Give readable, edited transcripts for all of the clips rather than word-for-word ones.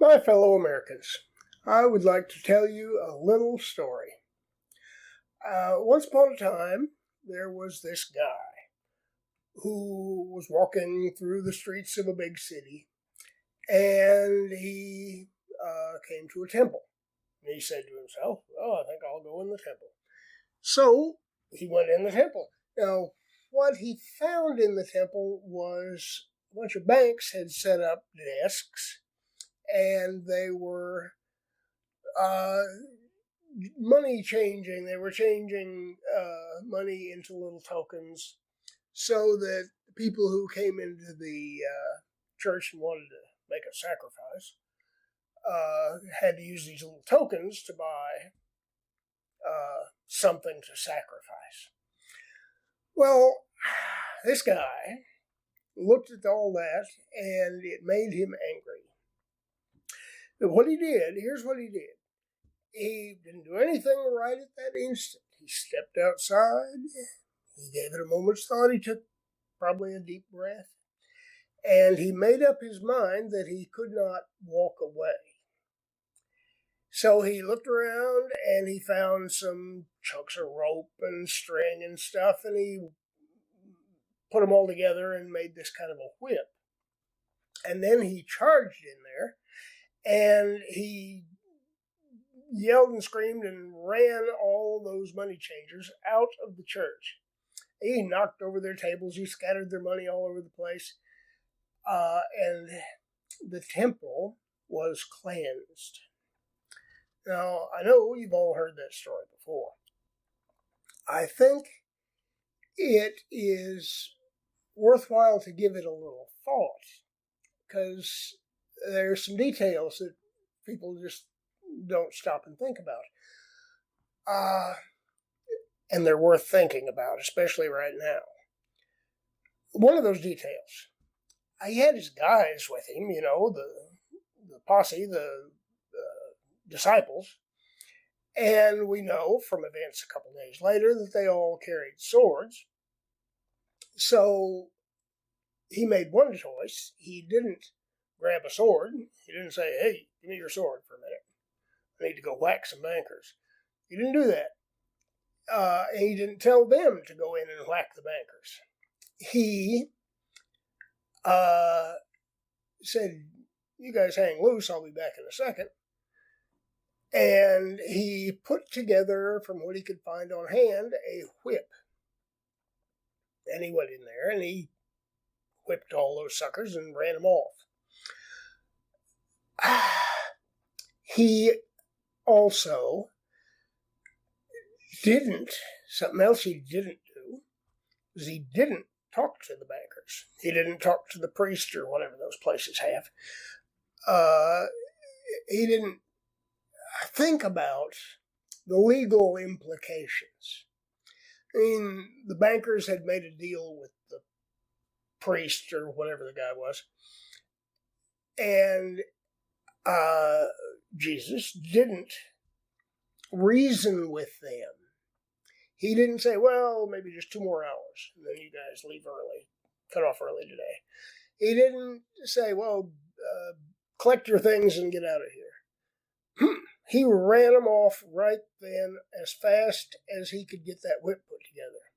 My fellow Americans, I would like to tell you a little story. Once upon a time, there was this guy who was walking through the streets of a big city, and he came to a temple. And he said to himself, "Oh, I think I'll go in the temple." So he went in the temple. Now, what he found in the temple was a bunch of banks had set up desks, and they were money changing. They were changing money into little tokens so that the people who came into the church and wanted to make a sacrifice had to use these little tokens to buy something to sacrifice. Well, this guy looked at all that and it made him angry. But here's what he did. He didn't do anything right at that instant. He stepped outside. He gave it a moment's thought. He took probably a deep breath. And he made up his mind that he could not walk away. So he looked around and he found some chunks of rope and string and stuff, and he put them all together and made this kind of a whip. And then he charged in there, and he yelled and screamed and ran all those money changers out of the church. He knocked over their tables. He scattered their money all over the place. And the temple was cleansed. Now, I know you've all heard that story before. I think it is worthwhile to give it a little thought, because there's some details that people just don't stop and think about. And they're worth thinking about, especially right now. One of those details, he had his guys with him, the posse, the disciples, and we know from events a couple days later that they all carried swords. So he made one choice. He didn't grab a sword. He didn't say, "Hey, give me your sword for a minute. I need to go whack some bankers." He didn't do that. And he didn't tell them to go in and whack the bankers. He said, "You guys hang loose, I'll be back in a second." And he put together, from what he could find on hand, a whip. And he went in there and he whipped all those suckers and ran them off. He also something else he didn't do, was he didn't talk to the bankers. He didn't talk to the priest or whatever those places have. He didn't think about the legal implications. I mean, the bankers had made a deal with the priest or whatever the guy was, and Jesus didn't reason with them. He didn't say, "Well, maybe just 2 more hours, and then you guys leave early, cut off early today." He didn't say, "Well, collect your things and get out of here." He ran them off right then as fast as he could get that whip put together.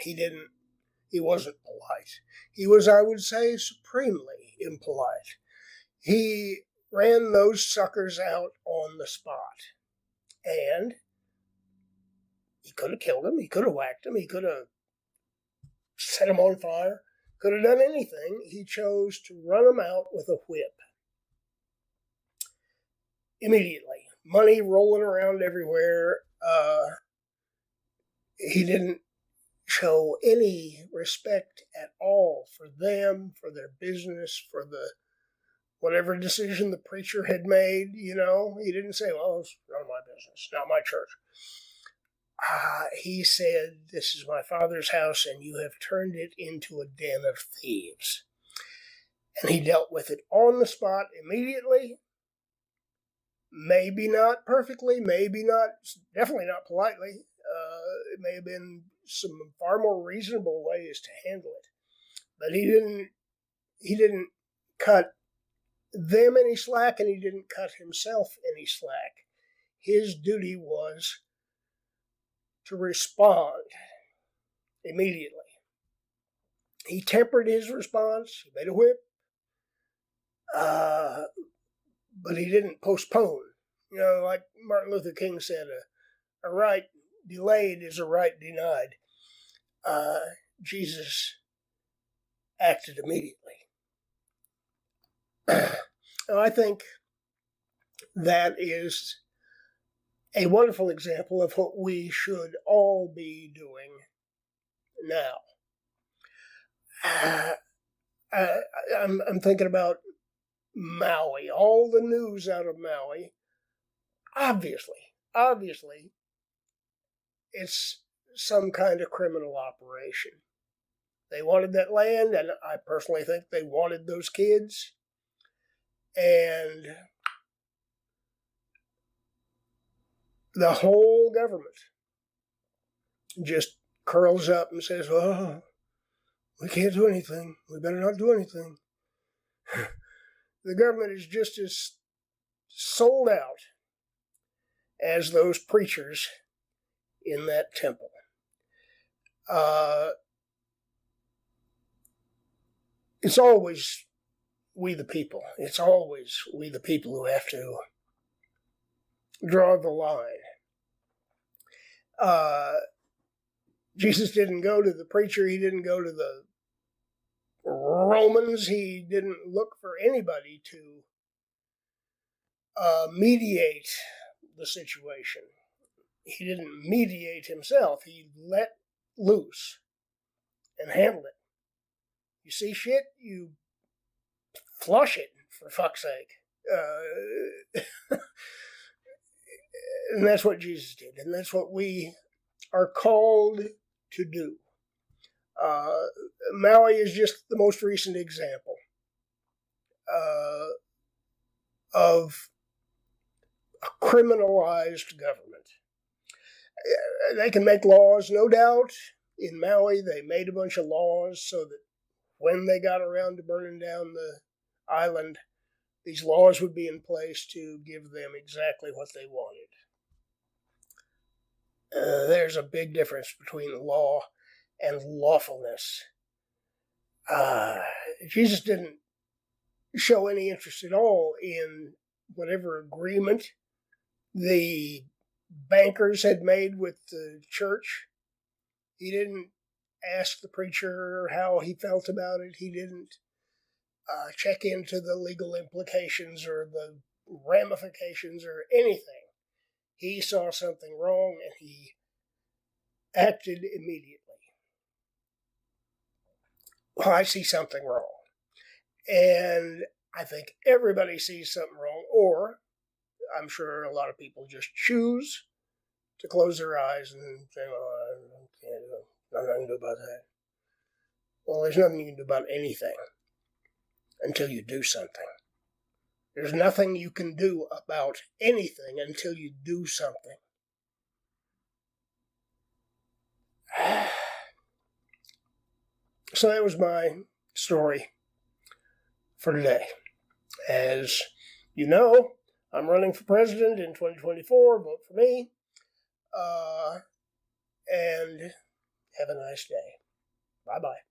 He wasn't polite. He was, I would say, supremely impolite. He ran those suckers out on the spot. And he could have killed them. He could have whacked them. He could have set them on fire. Could have done anything. He chose to run them out with a whip. Immediately. Money rolling around everywhere. He didn't show any respect at all for them, for their business, for the whatever decision the preacher had made. He didn't say, "Well, it's none of my business, not my church." He said, "This is my Father's house, and you have turned it into a den of thieves." And he dealt with it on the spot immediately. Maybe not perfectly, definitely not politely. It may have been some far more reasonable ways to handle it. But he didn't cut them any slack, and he didn't cut himself any slack. His duty was to respond immediately. He tempered his response. He made a whip, but he didn't postpone. Like Martin Luther King said, a right delayed is a right denied. Jesus acted immediately. I think that is a wonderful example of what we should all be doing now. I'm thinking about Maui, all the news out of Maui. Obviously, it's some kind of criminal operation. They wanted that land, and I personally think they wanted those kids. And the whole government just curls up and says, "Oh, we can't do anything. We better not do anything." The government is just as sold out as those preachers in that temple. It's always we the people. It's always we the people who have to draw the line. Jesus didn't go to the preacher. He didn't go to the Romans. He didn't look for anybody to mediate the situation. He didn't mediate himself. He let loose and handled it. You see shit, you flush it, for fuck's sake. And that's what Jesus did, and that's what we are called to do. Maui is just the most recent example of a criminalized government. They can make laws, no doubt. In Maui, they made a bunch of laws so that when they got around to burning down the island, these laws would be in place to give them exactly what they wanted. There's a big difference between law and lawfulness. Jesus didn't show any interest at all in whatever agreement the bankers had made with the church. He didn't ask the preacher how he felt about it. He didn't check into the legal implications or the ramifications or anything. He saw something wrong and he acted immediately. Well, I see something wrong. And I think everybody sees something wrong, or I'm sure a lot of people just choose to close their eyes and say, "Oh, I can't do it. Nothing I can do about that." Well, there's nothing you can do about anything until you do something. There's nothing you can do about anything until you do something. So that was my story for today. As you know, I'm running for president in 2024. Vote for me. And have a nice day. Bye-bye.